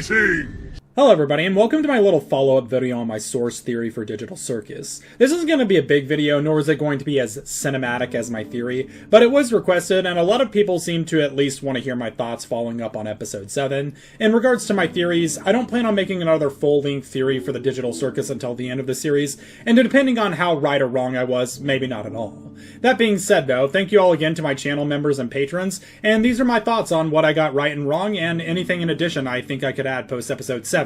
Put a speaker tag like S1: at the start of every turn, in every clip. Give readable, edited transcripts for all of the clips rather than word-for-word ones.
S1: Greetings!
S2: Hello everybody, and welcome to my little follow-up video on my source theory for Digital Circus. This isn't going to be a big video, nor is it going to be as cinematic as my theory, but it was requested, and a lot of people seem to at least want to hear my thoughts following up on episode 7. In regards to my theories, I don't plan on making another full-length theory for the Digital Circus until the end of the series, and depending on how right or wrong I was, maybe not at all. That being said though, thank you all again to my channel members and patrons, and these are my thoughts on what I got right and wrong, and anything in addition I think I could add post episode 7.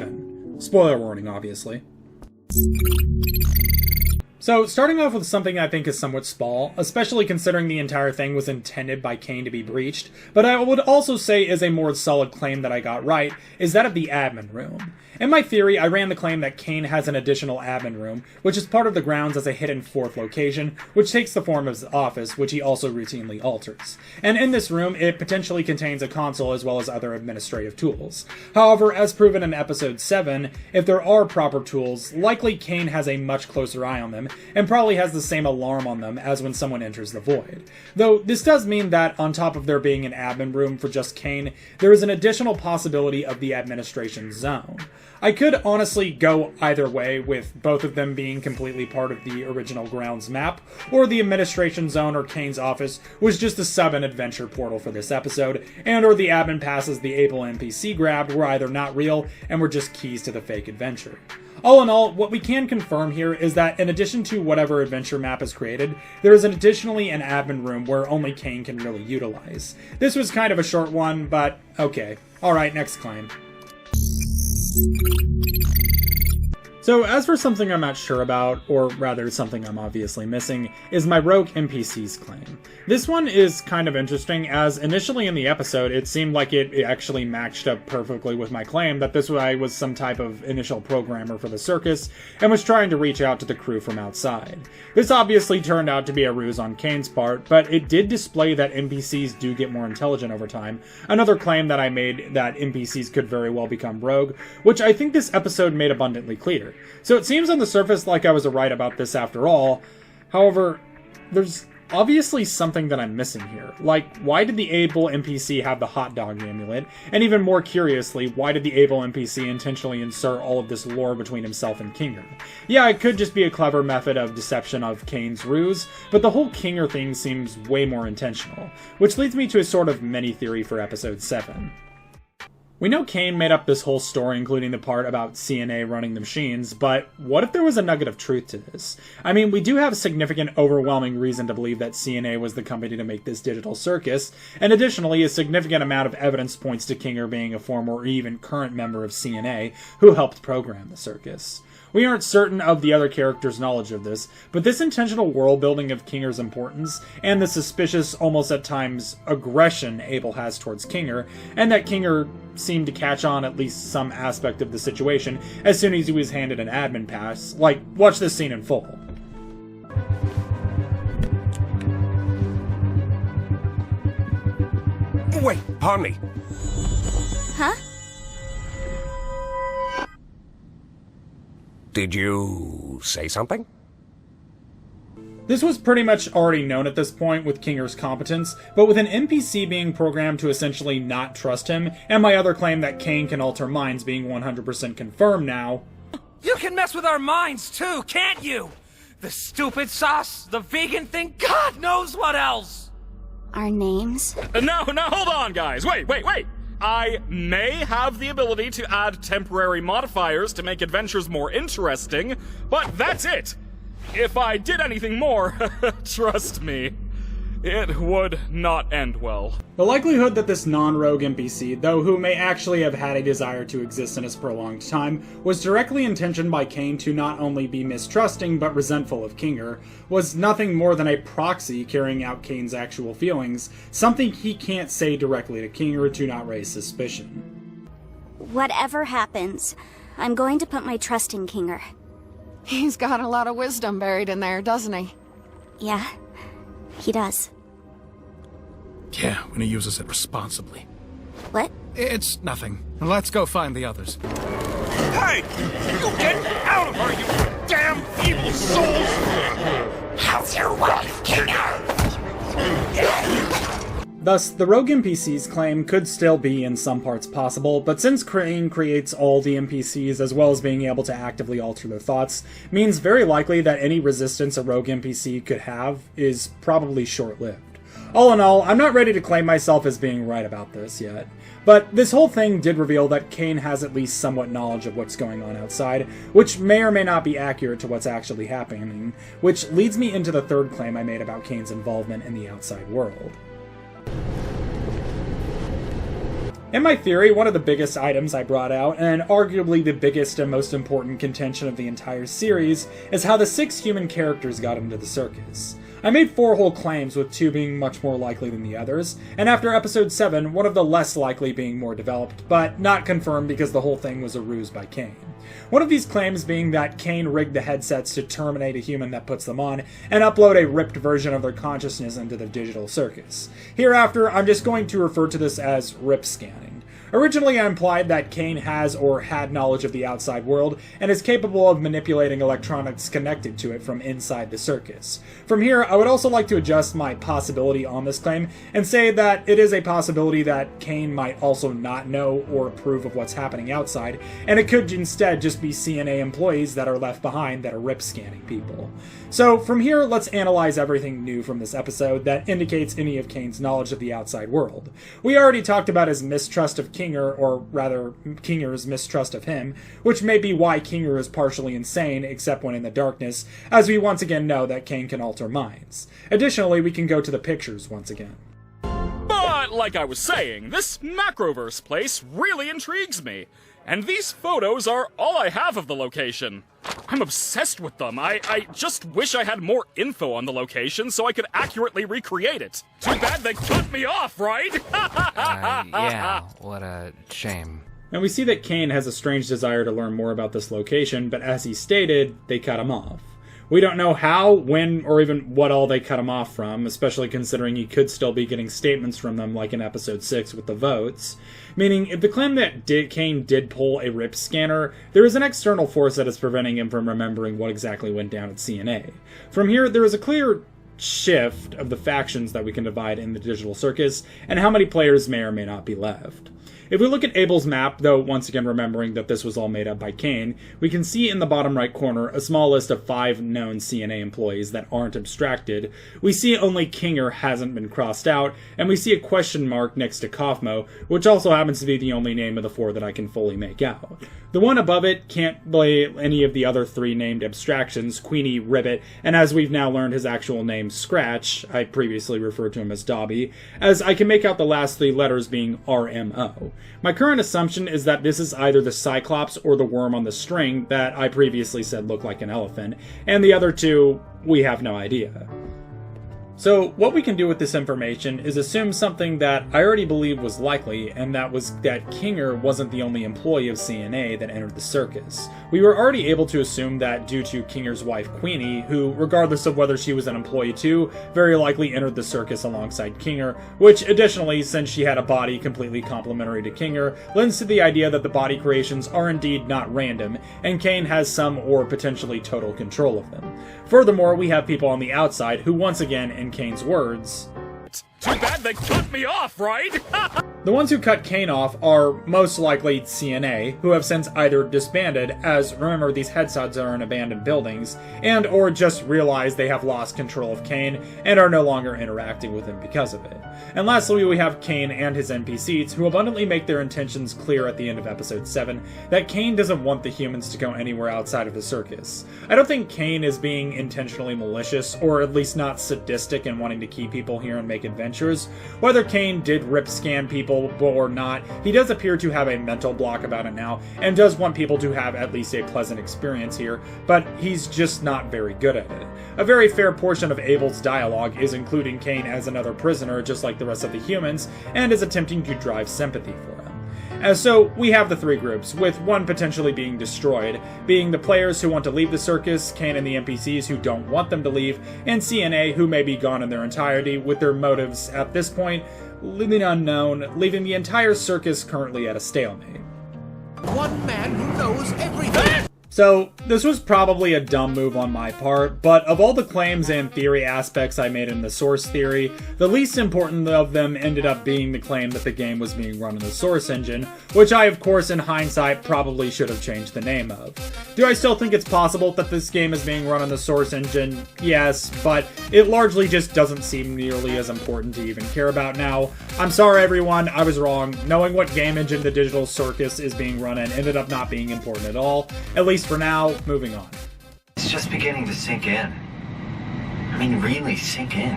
S2: Spoiler warning, obviously. So, starting off with something I think is somewhat small, especially considering the entire thing was intended by Cain to be breached, but I would also say is a more solid claim that I got right, is that of the admin room. In my theory, I ran the claim that Cain has an additional admin room, which is part of the grounds as a hidden fourth location, which takes the form of his office, which he also routinely alters. And in this room, it potentially contains a console as well as other administrative tools. However, as proven in episode 7, if there are proper tools, likely Cain has a much closer eye on them, and probably has the same alarm on them as when someone enters the void. Though, this does mean that, on top of there being an admin room for just Cain, there is an additional possibility of the administration zone. I could honestly go either way, with both of them being completely part of the original grounds map, or the administration zone or Cain's office was just a sub and adventure portal for this episode, and or the admin passes the able NPC grabbed were either not real and were just keys to the fake adventure. All in all, what we can confirm here is that in addition to whatever adventure map is created, there is additionally an admin room where only Cain can really utilize. This was kind of a short one, but okay. Alright, next claim. So, as for something I'm not sure about, or rather something I'm obviously missing, is my Rogue NPCs claim. This one is kind of interesting, as initially in the episode it seemed like it actually matched up perfectly with my claim that this guy was some type of initial programmer for the circus, and was trying to reach out to the crew from outside. This obviously turned out to be a ruse on Cain's part, but it did display that NPCs do get more intelligent over time, another claim that I made that NPCs could very well become rogue, which I think this episode made abundantly clear. So it seems on the surface like I was right about this after all. However, there's obviously something that I'm missing here. Like, why did the able NPC have the hot dog amulet? And even more curiously, why did the able NPC intentionally insert all of this lore between himself and Kinger? Yeah, it could just be a clever method of deception of Cain's ruse, but the whole Kinger thing seems way more intentional. Which leads me to a sort of mini-theory for episode 7. We know Cain made up this whole story, including the part about CNA running the machines, but what if there was a nugget of truth to this? I mean, we do have significant, overwhelming reason to believe that CNA was the company to make this digital circus, and additionally, a significant amount of evidence points to Kinger being a former or even current member of CNA who helped program the circus. We aren't certain of the other characters' knowledge of this, but this intentional world building of Kinger's importance, and the suspicious, almost at times, aggression Abel has towards Kinger, and that Kinger seemed to catch on at least some aspect of the situation as soon as he was handed an admin pass. Like, watch this scene in full.
S3: Wait, pardon me.
S4: Huh?
S3: Did you say something?
S2: This was pretty much already known at this point with Kinger's competence, but with an NPC being programmed to essentially not trust him, and my other claim that Cain can alter minds being 100% confirmed now...
S5: You can mess with our minds too, can't you? The stupid sauce, the vegan thing, God knows what else!
S4: Our names?
S6: No, hold on, guys. Wait. I may have the ability to add temporary modifiers to make adventures more interesting, but that's it. If I did anything more, trust me, it would not end well.
S2: The likelihood that this non-rogue NPC, though who may actually have had a desire to exist in his prolonged time, was directly intentioned by Cain to not only be mistrusting but resentful of Kinger, was nothing more than a proxy carrying out Cain's actual feelings, something he can't say directly to Kinger to not raise suspicion.
S4: Whatever happens, I'm going to put my trust in Kinger.
S7: He's got a lot of wisdom buried in there, doesn't he?
S4: Yeah, he does.
S1: Yeah, when he uses it responsibly.
S4: What?
S1: It's nothing. Let's go find the others.
S3: Hey! You get out of her, you damn evil souls!
S8: How's your wife, Kinger?
S2: Thus, the Rogue NPCs claim could still be in some parts possible, but since Caines creates all the NPCs as well as being able to actively alter their thoughts, means very likely that any resistance a Rogue NPC could have is probably short-lived. All in all, I'm not ready to claim myself as being right about this yet, but this whole thing did reveal that Caines has at least somewhat knowledge of what's going on outside, which may or may not be accurate to what's actually happening, which leads me into the third claim I made about Caines' involvement in the outside world. In my theory, one of the biggest items I brought out, and arguably the biggest and most important contention of the entire series, is how the 6 human characters got into the circus. I made 4 whole claims, with 2 being much more likely than the others, and after episode 7, one of the less likely being more developed, but not confirmed because the whole thing was a ruse by Caines. One of these claims being that Caines rigged the headsets to terminate a human that puts them on, and upload a ripped version of their consciousness into the Digital Circus. Hereafter, I'm just going to refer to this as rip scanning. Originally, I implied that Caines has or had knowledge of the outside world, and is capable of manipulating electronics connected to it from inside the circus. From here, I would also like to adjust my possibility on this claim, and say that it is a possibility that Caines might also not know or approve of what's happening outside, and it could instead just be CNA employees that are left behind that are rip scanning people. So from here, let's analyze everything new from this episode that indicates any of Caines' knowledge of the outside world. We already talked about his mistrust of Kinger, or rather, Kinger's mistrust of him, which may be why Kinger is partially insane, except when in the darkness, as we once again know that Caines can alter minds. Additionally, we can go to the pictures once again.
S6: But like I was saying, this Macroverse place really intrigues me. And these photos are all I have of the location. I'm obsessed with them. I just wish I had more info on the location so I could accurately recreate it. Too bad they cut me off, right?
S5: Yeah, what a shame.
S2: And we see that Caines has a strange desire to learn more about this location, but as he stated, they cut him off. We don't know how, when, or even what all they cut him off from, especially considering he could still be getting statements from them like in episode 6 with the votes. Meaning, if the claim that Caines did pull a RIP scanner, there is an external force that is preventing him from remembering what exactly went down at CNA. From here, there is a clear shift of the factions that we can divide in the Digital Circus, and how many players may or may not be left. If we look at Abel's map, though once again remembering that this was all made up by Caines, we can see in the bottom right corner a small list of 5 known CNA employees that aren't abstracted. We see only Kinger hasn't been crossed out, and we see a question mark next to Kaufmo, which also happens to be the only name of the 4 that I can fully make out. The one above it can't play any of the other 3 named abstractions, Queenie, Ribbit, and as we've now learned his actual name, Scratch, I previously referred to him as Dobby, as I can make out the last 3 letters being RMO. My current assumption is that this is either the Cyclops or the worm on the string that I previously said looked like an elephant, and the other 2, we have no idea. So what we can do with this information is assume something that I already believed was likely, and that was that Kinger wasn't the only employee of CNA that entered the circus. We were already able to assume that due to Kinger's wife Queenie, who, regardless of whether she was an employee too, very likely entered the circus alongside Kinger, which additionally, since she had a body completely complementary to Kinger, lends to the idea that the body creations are indeed not random, and Caines has some or potentially total control of them. Furthermore, we have people on the outside who, once again, in Caines' words,
S6: Too bad they cut me off, right?
S2: the ones who cut Caines off are most likely CNA, who have since either disbanded, as remember these headsets are in abandoned buildings, and or just realized they have lost control of Caines and are no longer interacting with him because of it. And lastly, we have Caines and his NPCs, who abundantly make their intentions clear at the end of episode 7, that Caines doesn't want the humans to go anywhere outside of the circus. I don't think Caines is being intentionally malicious, or at least not sadistic in wanting to keep people here and make adventures. Whether Caines did rip scan people or not, he does appear to have a mental block about it now, and does want people to have at least a pleasant experience here, but he's just not very good at it. A very fair portion of Abel's dialogue is including Caines as another prisoner just like the rest of the humans, and is attempting to drive sympathy for him. And so, we have the 3 groups, with one potentially being destroyed, being the players who want to leave the circus, Caines and the NPCs who don't want them to leave, and CNA who may be gone in their entirety, with their motives at this point living unknown, leaving the entire circus currently at a stalemate.
S3: One man who knows everything!
S2: So, this was probably a dumb move on my part, but of all the claims and theory aspects I made in the source theory, the least important of them ended up being the claim that the game was being run in the source engine, which I, of course, in hindsight, probably should have changed the name of. Do I still think it's possible that this game is being run in the source engine? Yes, but it largely just doesn't seem nearly as important to even care about now. I'm sorry everyone, I was wrong. Knowing what game engine the Digital Circus is being run in ended up not being important at all, at least for now. Moving on.
S8: It's just beginning to sink in. I mean, really sink in.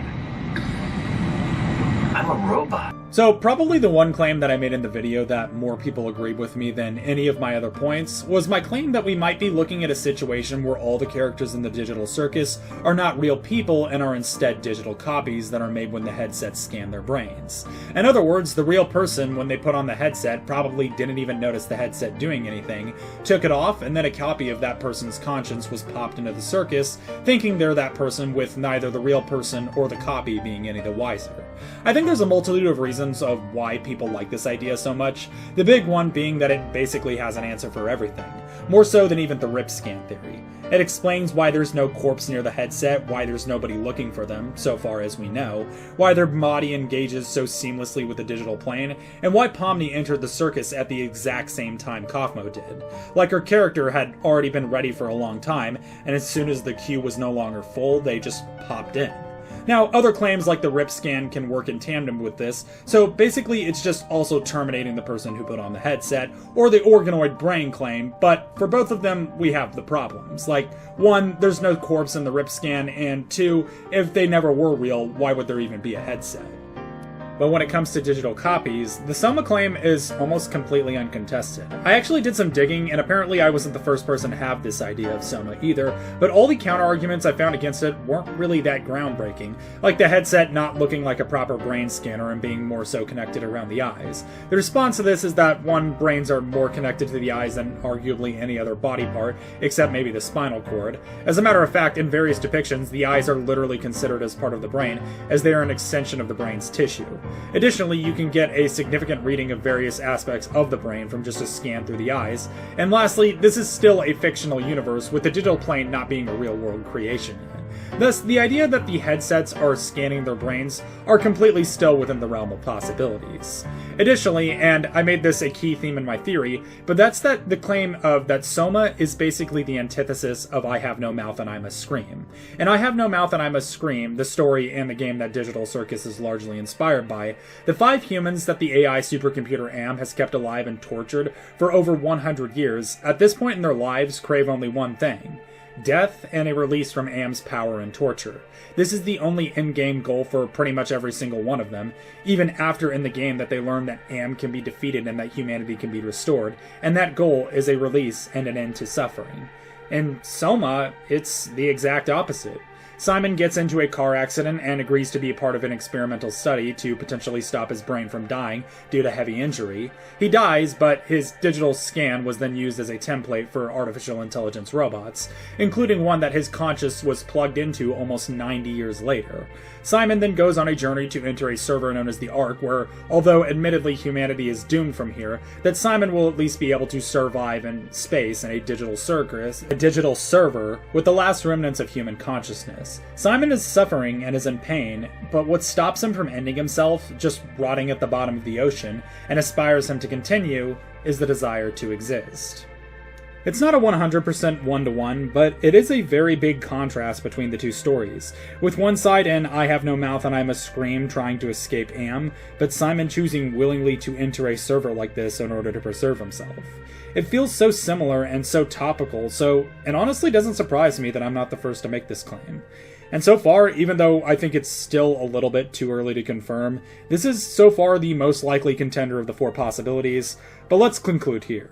S8: I'm a robot.
S2: So, probably the one claim that I made in the video that more people agreed with me than any of my other points was my claim that we might be looking at a situation where all the characters in the Digital Circus are not real people and are instead digital copies that are made when the headsets scan their brains. In other words, the real person, when they put on the headset, probably didn't even notice the headset doing anything, took it off, and then a copy of that person's conscience was popped into the circus, thinking they're that person with neither the real person or the copy being any the wiser. I think there's a multitude of reasons of why people like this idea so much, the big one being that it basically has an answer for everything, more so than even the rip scan theory. It explains why there's no corpse near the headset, why there's nobody looking for them, so far as we know, why their body engages so seamlessly with the digital plane, and why Pomni entered the circus at the exact same time Kaufmo did. Like her character had already been ready for a long time, and as soon as the queue was no longer full, they just popped in. Now, other claims like the rip scan can work in tandem with this, so basically it's just also terminating the person who put on the headset, or the organoid brain claim, but for both of them, we have the problems. Like, 1, there's no corpse in the rip scan, and 2, if they never were real, why would there even be a headset? But when it comes to digital copies, the SOMA claim is almost completely uncontested. I actually did some digging, and apparently I wasn't the first person to have this idea of SOMA either, but all the counter-arguments I found against it weren't really that groundbreaking, like the headset not looking like a proper brain scanner and being more so connected around the eyes. The response to this is that, 1, brains are more connected to the eyes than arguably any other body part, except maybe the spinal cord. As a matter of fact, in various depictions, the eyes are literally considered as part of the brain, as they are an extension of the brain's tissue. Additionally, you can get a significant reading of various aspects of the brain from just a scan through the eyes. And lastly, this is still a fictional universe, with the digital plane not being a real-world creation yet. Thus, the idea that the headsets are scanning their brains are completely still within the realm of possibilities. Additionally, and I made this a key theme in my theory, but that's that the claim of that SOMA is basically the antithesis of I Have No Mouth and I Must Scream. And I Have No Mouth and I Must Scream, the story and the game that Digital Circus is largely inspired by, the 5 humans that the AI supercomputer AM has kept alive and tortured for over 100 years, at this point in their lives crave only one thing: death and a release from AM's power and torture. This is the only in-game goal for pretty much every single one of them, even after in the game that they learn that AM can be defeated and that humanity can be restored, and that goal is a release and an end to suffering. In SOMA, it's the exact opposite. Simon gets into a car accident and agrees to be a part of an experimental study to potentially stop his brain from dying due to heavy injury. He dies, but his digital scan was then used as a template for artificial intelligence robots, including one that his conscience was plugged into almost 90 years later. Simon then goes on a journey to enter a server known as the Ark, where, although admittedly humanity is doomed from here, that Simon will at least be able to survive in space in a digital circus, a digital server, with the last remnants of human consciousness. Simon is suffering and is in pain, but what stops him from ending himself, just rotting at the bottom of the ocean, and inspires him to continue, is the desire to exist. It's not a 100% one-to-one, but it is a very big contrast between the two stories, with one side in I Have No Mouth and I Must Scream trying to escape Am, but Simon choosing willingly to enter a server like this in order to preserve himself. It feels so similar and so topical, so it honestly doesn't surprise me that I'm not the first to make this claim. And so far, even though I think it's still a little bit too early to confirm, this is so far the most likely contender of the 4 possibilities, but let's conclude here.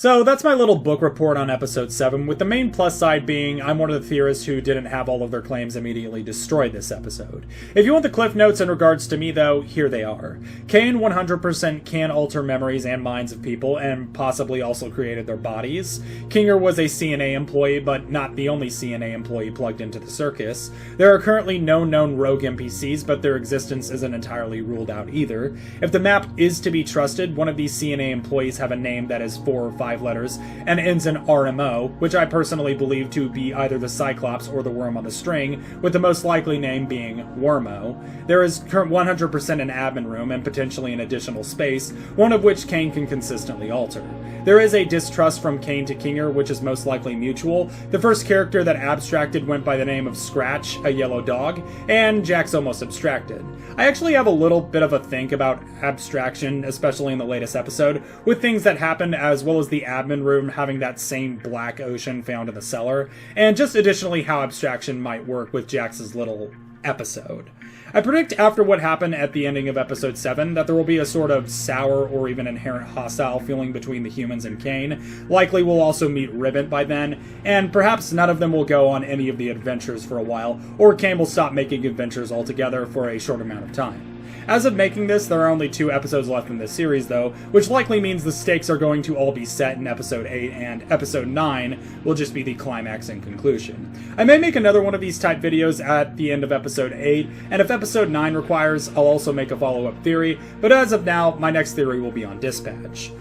S2: So that's my little book report on episode 7, with the main plus side being I'm one of the theorists who didn't have all of their claims immediately destroyed this episode. If you want the cliff notes in regards to me though, here they are. Cain 100% can alter memories and minds of people, and possibly also created their bodies. Kinger was a CNA employee, but not the only CNA employee plugged into the circus. There are currently no known rogue NPCs, but their existence isn't entirely ruled out either. If the map is to be trusted, one of these CNA employees have a name that is 4 or 5 letters and ends in RMO, which I personally believe to be either the Cyclops or the worm on the string, with the most likely name being Wormo. There is 100% an admin room and potentially an additional space, one of which Cain can consistently alter. There is a distrust from Cain to Kinger, which is most likely mutual. The first character that abstracted went by the name of Scratch, a yellow dog, and Jack's almost abstracted. I actually have a little bit of a think about abstraction, especially in the latest episode, with things that happened as well as the admin room having that same black ocean found in the cellar, and just additionally how abstraction might work with Jax's little episode. I predict after what happened at the ending of episode 7 that there will be a sort of sour or even inherent hostile feeling between the humans and Cain. Likely we'll also meet Ribbit by then, and perhaps none of them will go on any of the adventures for a while, or Cain will stop making adventures altogether for a short amount of time. As of making this, there are only 2 episodes left in this series though, which likely means the stakes are going to all be set in episode 8, and episode 9 will just be the climax and conclusion. I may make another one of these type videos at the end of episode 8, and if episode 9 requires, I'll also make a follow-up theory, but as of now, my next theory will be on Dispatch.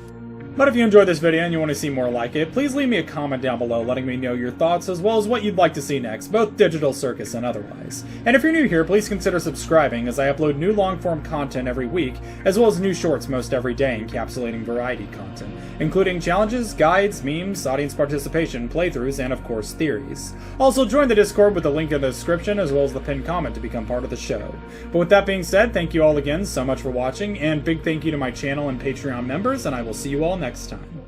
S2: But if you enjoyed this video and you want to see more like it, please leave me a comment down below letting me know your thoughts as well as what you'd like to see next, both Digital Circus and otherwise. And if you're new here, please consider subscribing as I upload new long-form content every week, as well as new shorts most every day encapsulating variety content, including challenges, guides, memes, audience participation, playthroughs, and of course theories. Also join the Discord with the link in the description as well as the pinned comment to become part of the show. But with that being said, thank you all again so much for watching, and big thank you to my channel and Patreon members, and I will see you all next time.